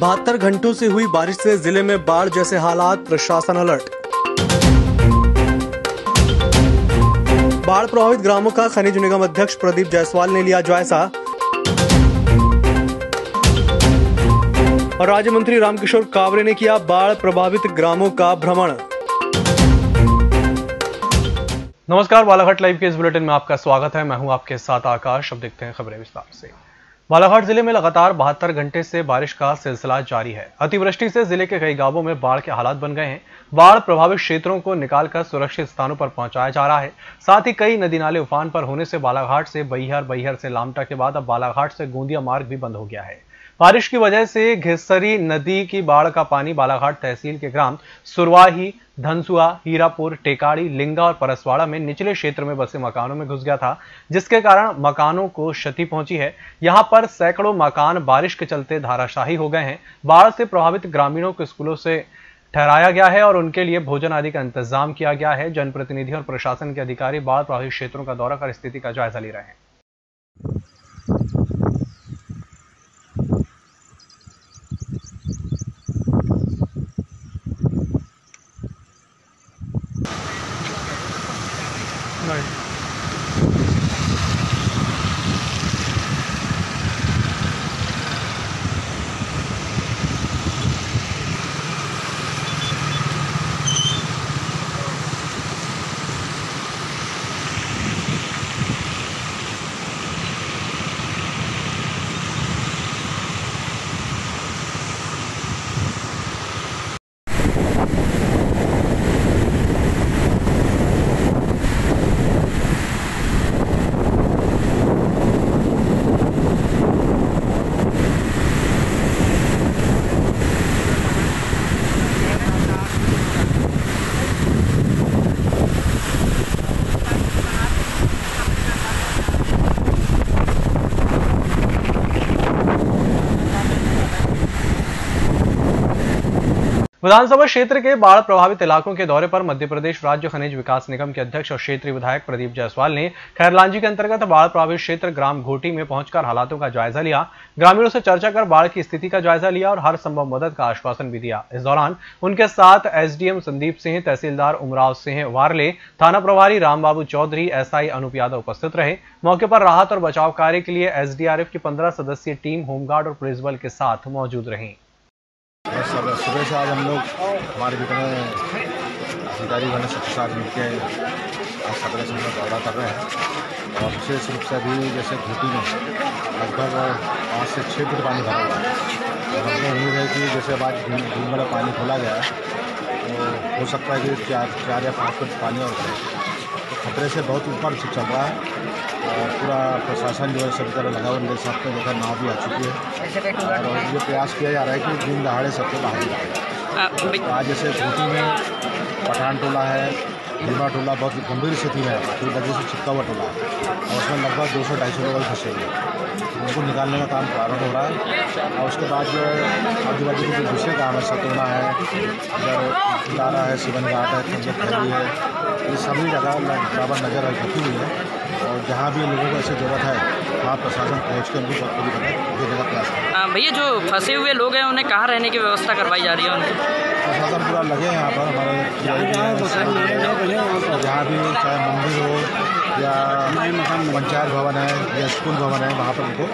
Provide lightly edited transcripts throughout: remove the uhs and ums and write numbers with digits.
72 घंटों से हुई बारिश से जिले में बाढ़ जैसे हालात, प्रशासन अलर्ट। बाढ़ प्रभावित ग्रामों का खनिज निगम अध्यक्ष प्रदीप जायसवाल ने लिया जायजा और राज्य मंत्री रामकिशोर कावरे ने किया बाढ़ प्रभावित ग्रामों का भ्रमण। नमस्कार, बालाघाट लाइव के इस बुलेटिन में आपका स्वागत है। मैं हूं आपके साथ आकाश। अब देखते हैं खबरें विस्तार से। बालाघाट जिले में लगातार 72 घंटे से बारिश का सिलसिला जारी है। अतिवृष्टि से जिले के कई गांवों में बाढ़ के हालात बन गए हैं। बाढ़ प्रभावित क्षेत्रों को निकालकर सुरक्षित स्थानों पर पहुंचाया जा रहा है। साथ ही कई नदी नाले उफान पर होने से बालाघाट से बहिहर से लामटा के बाद अब बालाघाट से गोंदिया मार्ग भी बंद हो गया है। बारिश की वजह से घिस्सरी नदी की बाढ़ का पानी बालाघाट तहसील के ग्राम सुरवाही, धनसुआ, हीरापुर, टेकाड़ी, लिंगा और परसवाड़ा में निचले क्षेत्र में बसे मकानों में घुस गया था, जिसके कारण मकानों को क्षति पहुंची है। यहां पर सैकड़ों मकान बारिश के चलते धाराशाही हो गए हैं। बाढ़ से प्रभावित ग्रामीणों को स्कूलों से ठहराया गया है और उनके लिए भोजन आदि का इंतजाम किया गया है। जनप्रतिनिधि और प्रशासन के अधिकारी बाढ़ प्रभावित क्षेत्रों का दौरा कर स्थिति का जायजा ले रहे हैं। विधानसभा क्षेत्र के बाढ़ प्रभावित इलाकों के दौरे पर मध्य प्रदेश राज्य खनिज विकास निगम के अध्यक्ष और क्षेत्रीय विधायक प्रदीप जायसवाल ने खैरलांजी के अंतर्गत बाढ़ प्रभावित क्षेत्र ग्राम घोटी में पहुंचकर हालातों का जायजा लिया। ग्रामीणों से चर्चा कर बाढ़ की स्थिति का जायजा लिया और हर संभव मदद का आश्वासन भी दिया। इस दौरान उनके साथ एसडीएम संदीप सिंह, तहसीलदार उमराव सिंह वारले, थाना प्रभारी रामबाबू चौधरी, एसआई अनूप यादव उपस्थित रहे। मौके पर राहत और बचाव कार्य के लिए एसडीआरएफ की 15 सदस्यीय टीम होमगार्ड और पुलिस बल के साथ मौजूद रही। सुबह से आज हम लोग हमारे जितने अधिकारी बने सबके साथ मिलकर आज खतरे से दौरा कर रहे हैं और विशेष रूप से अभी जैसे घोटी में लगभग 5 से 6 फुट पानी भरा हुआ है और हमको उम्मीद है कि जैसे आज दिन वाला पानी खोला गया है तो हो सकता है कि 4 या 5 फुट पानी और बढ़े। तो खतरे से बहुत ऊपर से चल रहा है और पूरा प्रशासन जो है सभी तरह लगा हुआ। मेरे साथ में देखा नाव भी आ चुकी है और ये प्रयास किया जा रहा है कि दिन दहाड़े सबको बाहर निकालें। तो आज जैसे घोटी में पठान टोला है, भीमा टोला बहुत गंभीर स्थिति में है, फिर नदी से चिपका हुआ टोला है और उसमें लगभग 200-250 लोग फंसे हुए हैं। उनको निकालने का काम प्रारंभ हो रहा है और उसके बाद जो है आजू-बाजू के जो दूसरे काम है, सतोना है, इधर लारा है, सिवन घाट है, खंजर खैरी है, ये सभी जगह बराबर नज़र रखी हुई है और जहाँ भी लोगों को ऐसी ज़रूरत है वहाँ प्रशासन पहुँच कर उनको पूरी मदद देने का प्रयास है। भैया, जो फंसे हुए लोग हैं उन्हें कहाँ रहने की व्यवस्था करवाई जा रही है? उनकी प्रशासन पूरा लगे हैं यहाँ पर हमारे जहाँ भी चाहे मंदिर हो या पंचायत भवन है या स्कूल भवन है वहाँ पर उनको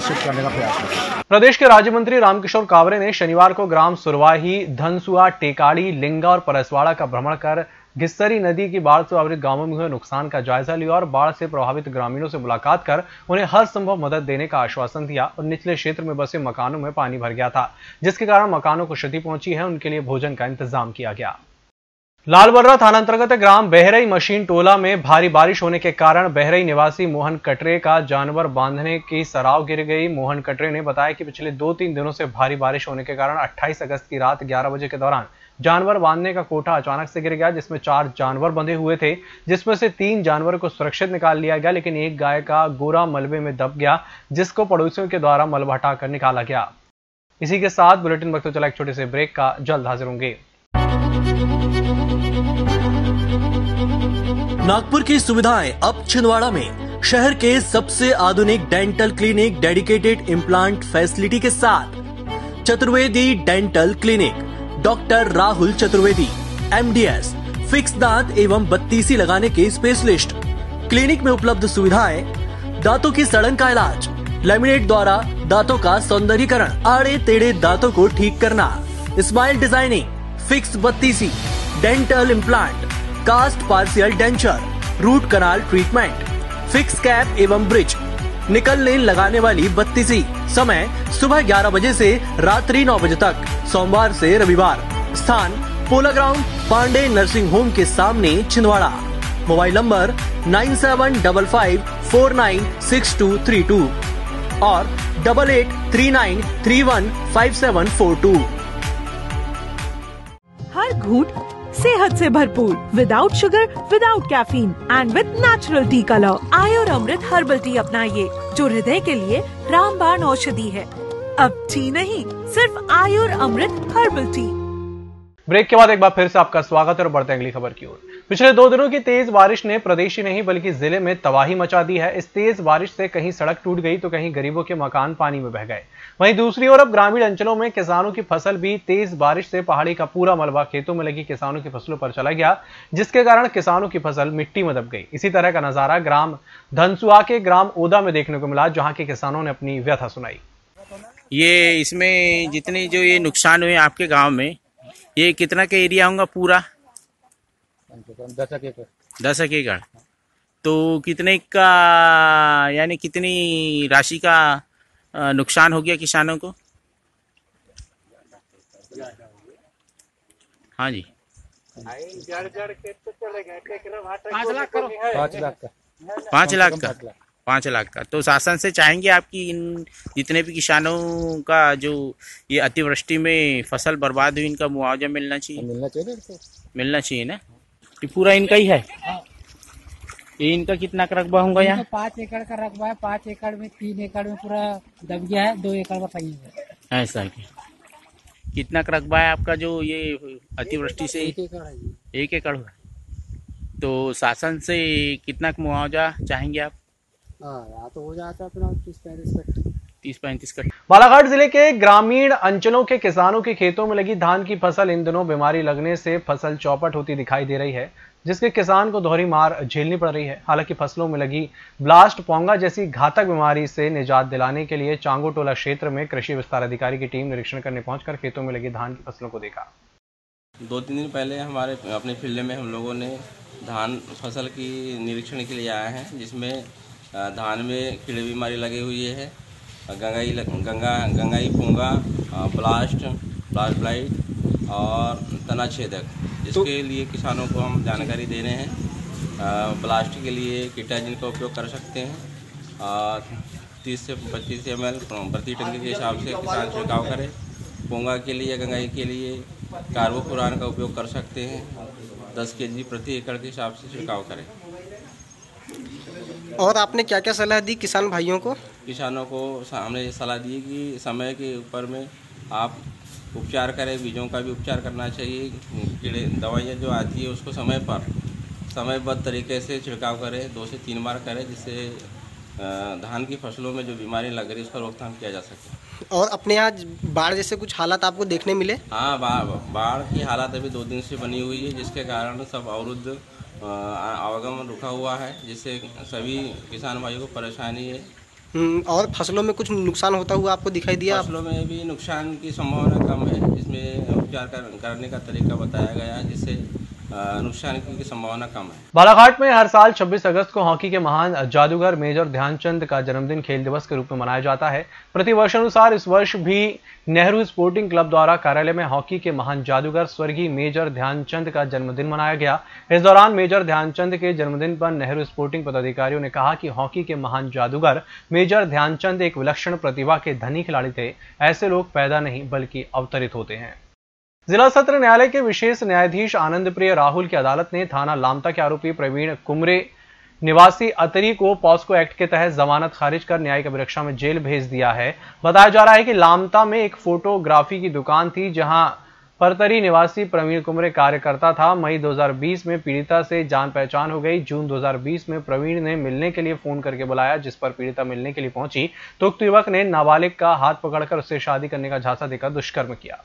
शिफ्ट करने का प्रयास है। प्रदेश के राज्य मंत्री रामकिशोर कावरे ने शनिवार को ग्राम सुरवाही, धनसुआ, टेकाड़ी, लिंगा और परसवाड़ा का भ्रमण कर घिस्सरी नदी की बाढ़ से प्रभावित गांवों में हुए नुकसान का जायजा लिया और बाढ़ से प्रभावित ग्रामीणों से मुलाकात कर उन्हें हर संभव मदद देने का आश्वासन दिया। और निचले क्षेत्र में बसे मकानों में पानी भर गया था, जिसके कारण मकानों को क्षति पहुंची है। उनके लिए भोजन का इंतजाम किया गया। लालबर्रा थाना अंतर्गत ग्राम बहरई मशीन टोला में भारी बारिश होने के कारण बहरई निवासी मोहन कटरे का जानवर बांधने की सराव गिर गई। मोहन कटरे ने बताया कि पिछले 2-3 दिनों से भारी बारिश होने के कारण 28 अगस्त की रात 11 बजे के दौरान जानवर बांधने का कोठा अचानक से गिर गया, जिसमें 4 जानवर बंधे हुए थे, जिसमें से 3 जानवरों को सुरक्षित निकाल लिया गया, लेकिन एक गाय का गोरा मलबे में दब गया, जिसको पड़ोसियों के द्वारा मलबा हटाकर निकाला गया। इसी के साथ बुलेटिन वक्त चला एक छोटे से ब्रेक का, जल्द हाजिर होंगे। नागपुर की सुविधाएं अब छिंदवाड़ा में। शहर के सबसे आधुनिक dental clinic, dedicated implant facility के साथ Chaturvedi dental clinic, doctor Rahul Chaturvedi, MDS, fix दांत एवं बत्तीसी लगाने के स्पेशलिस्ट। क्लिनिक में उपलब्ध सुविधाएं: दांतों की सड़न का इलाज, लैमिनेट द्वारा दांतों का सौंदर्यीकरण, आड़े टेढ़े दांतों को ठीक करना, स्माइल डिजाइनिंग, फिक्स बत्तीसी, dental implant, cast partial denture, root canal treatment, fix cap एवं ब्रिज, निकल लेन लगाने वाली बत्तीसी। समय सुबह 11 बजे से रात्रि 9 बजे तक, सोमवार से रविवार। स्थान पोला ग्राउंड, पांडे नर्सिंग होम के सामने, छिंदवाड़ा। मोबाइल नंबर 9755496232 और 8839315742। हर घूंट सेहत से भरपूर, without sugar, without caffeine and with natural tea colour. Ayur Amrit herbal tea अपनाइए, जो हृदय के लिए रामबाण औषधि है। अब टी नहीं, सिर्फ आयुर अमृत हर्बल टी। ब्रेक के बाद एक बार फिर से आपका स्वागत है और बढ़ते हैं अगली खबर की ओर। पिछले 2 दिनों की तेज बारिश ने प्रदेश ही नहीं बल्कि जिले में तबाही मचा दी है। इस तेज बारिश से कहीं सड़क टूट गई तो कहीं गरीबों के मकान पानी में बह गए। वहीं दूसरी ओर अब ग्रामीण अंचलों में किसानों की फसल भी तेज बारिश से पहाड़ी का पूरा मलबा खेतों में लगी किसानों की फसलों पर चला गया, जिसके कारण किसानों की फसल मिट्टी में दब गई। इसी तरह का नजारा ग्राम धनसुआ के ग्राम ओदा में देखने को मिला, जहां के किसानों ने अपनी व्यथा सुनाई। ये इसमें जितने जो ये नुकसान हुए आपके गांव में, ये कितना का एरिया होगा पूरा? 10 एकड़। तो कितने का, यानी कितनी राशि का नुकसान हो गया किसानों को? हाँ जी, 5 लाख का। तो शासन से चाहेंगे आपकी इन जितने भी किसानों का जो ये अतिवृष्टि में फसल बर्बाद हुई, इनका मुआवजा मिलना चाहिए ना? ये पूरा इनका ही है? ये इनका कितना का रकबा होगा यहाँ? 5 एकड़ का रकबा है। 5 एकड़ में 3 एकड़ में पूरा दब गया है, 2 एकड़ का सही है। ऐसा है। कितना का रकबा है आपका जो ये अतिवृष्टि से? 1 एकड़ है। 1 एकड़ हुआ। तो शासन से कितना का मुआवजा चाहेंगे आप? हाँ, तो हो जाता है अपना 30-35 कट्ठा। बालाघाट जिले के ग्रामीण अंचलों के किसानों के खेतों में लगी धान की फसल इन दिनों बीमारी लगने से फसल चौपट होती दिखाई दे रही है, जिसके किसान को दोहरी मार झेलनी पड़ रही है। हालांकि फसलों में लगी ब्लास्ट पोंगा जैसी घातक बीमारी से निजात दिलाने के लिए चांगो टोला क्षेत्र में कृषि विस्तार अधिकारी की टीम निरीक्षण करने पहुंचकर खेतों में लगी धान की फसलों को देखा। 2-3 दिन पहले हमारे अपने फील्ड में हम लोगों ने धान फसल की निरीक्षण के लिए आए हैं, जिसमें धान में कीड़े बीमारी लगी हुई है, गंगाई पोंगा, ब्लास्ट ब्लाइट और तना छेदक, जिसके लिए किसानों को हम जानकारी दे रहे हैं। ब्लास्ट के लिए कीटाजिन का उपयोग कर सकते हैं। 30 से 25 ml प्रति टंकी के हिसाब से किसान छिड़काव करें। पोंगा के लिए, गंगाई के लिए कार्बोफुरान का उपयोग कर सकते हैं। 10 kg प्रति एकड़ के हिसाब से छिड़काव करें। और आपने क्या क्या सलाह दी किसान भाइयों को? किसानों को हमने ये सलाह दी कि समय के ऊपर में आप उपचार करें, बीजों का भी उपचार करना चाहिए। कीड़े दवाइयाँ जो आती है उसको समयबद्ध तरीके से छिड़काव करें, 2 से 3 बार करें, जिससे धान की फसलों में जो बीमारी लग रही है उसका रोकथाम किया जा सके। और अपने यहाँ बाढ़ जैसे कुछ हालात आपको देखने मिले? हाँ, बाढ़ की हालत अभी 2 दिन से बनी हुई है, जिसके कारण सब अवरुद्ध आवागमन रुका हुआ है, जिससे सभी किसान भाइयों को परेशानी है। और फसलों में कुछ नुकसान होता हुआ आपको दिखाई दिया? फसलों में भी नुकसान की संभावना कम है, जिसमें उपचार करने का तरीका बताया गया है, जिससे नुकसान की संभावना कम है। बालाघाट में हर साल 26 अगस्त को हॉकी के महान जादूगर मेजर ध्यानचंद का जन्मदिन खेल दिवस के रूप में मनाया जाता है। प्रतिवर्ष अनुसार इस वर्ष भी नेहरू स्पोर्टिंग क्लब द्वारा कार्यालय में हॉकी के महान जादूगर स्वर्गीय मेजर ध्यानचंद का जन्मदिन मनाया गया। इस दौरान मेजर ध्यानचंद के जन्मदिन पर नेहरू स्पोर्टिंग पदाधिकारियों ने कहा कि हॉकी के महान जादूगर मेजर ध्यानचंद एक विलक्षण प्रतिभा के धनी खिलाड़ी थे। ऐसे लोग पैदा नहीं बल्कि अवतरित होते हैं। जिला सत्र न्यायालय के विशेष न्यायाधीश आनंद प्रिय राहुल की अदालत ने थाना लामता के आरोपी प्रवीण कुमरे निवासी अतरी को पॉस्को एक्ट के तहत जमानत खारिज कर न्यायिक अभिरक्षा में जेल भेज दिया है। बताया जा रहा है कि लामता में एक फोटोग्राफी की दुकान थी, जहां परतरी निवासी प्रवीण कुमरे कार्यकर्ता था। मई 2020 में पीड़िता से जान पहचान हो गई। जून 2020 में प्रवीण ने मिलने के लिए फोन करके बुलाया, जिस पर पीड़िता मिलने के लिए पहुंची तो उक्त युवक ने नाबालिग का हाथ पकड़कर उससे शादी करने का झांसा देकर दुष्कर्म किया।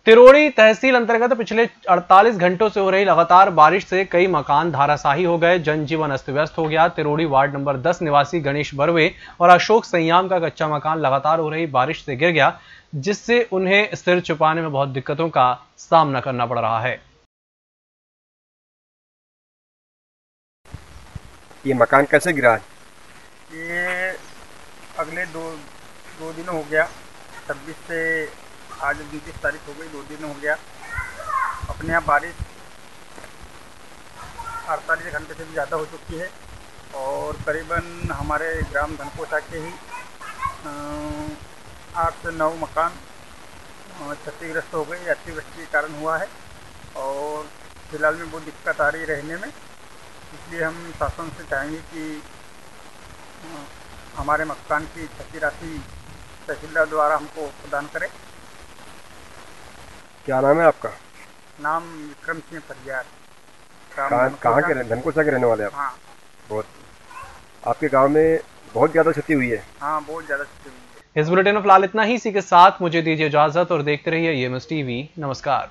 तिरोड़ी तहसील अंतर्गत पिछले 48 घंटों से हो रही लगातार बारिश से कई मकान धाराशाही हो गए, जनजीवन अस्त व्यस्त हो गया। तिरोड़ी वार्ड नंबर 10 निवासी गणेश बरवे और अशोक संयाम का कच्चा मकान लगातार हो रही बारिश से गिर गया, जिससे उन्हें सिर छुपाने में बहुत दिक्कतों का सामना करना पड़ रहा है। ये मकान कैसे गिरा? ये अगले दो दिन हो गया, 26 से आज 29 तारीख हो गई, 2 दिन हो गया। अपने यहाँ बारिश 48 घंटे से भी ज़्यादा हो चुकी है और करीबन हमारे ग्राम धनकोटा के ही 8 से 9 मकान क्षतिग्रस्त हो गए। अतिवृष्टि के कारण हुआ है और फिलहाल में बहुत दिक्कत आ रही रहने में, इसलिए हम शासन से चाहेंगे कि हमारे मकान की क्षति राशि तहसीलदार द्वारा हमको प्रदान करें। क्या नाम है आपका? नाम विक्रम सिंह परियार। कहाँ के धनकोटा के रहने वाले आप? हाँ। बहुत आपके गांव में बहुत ज़्यादा क्षति हुई है? हाँ, बहुत ज़्यादा क्षति हुई है। इस बुलेटिन में फिलहाल इतना ही। इसी के साथ मुझे दीजिए इजाजत और देखते रहिए ये एमएस टीवी। नमस्कार।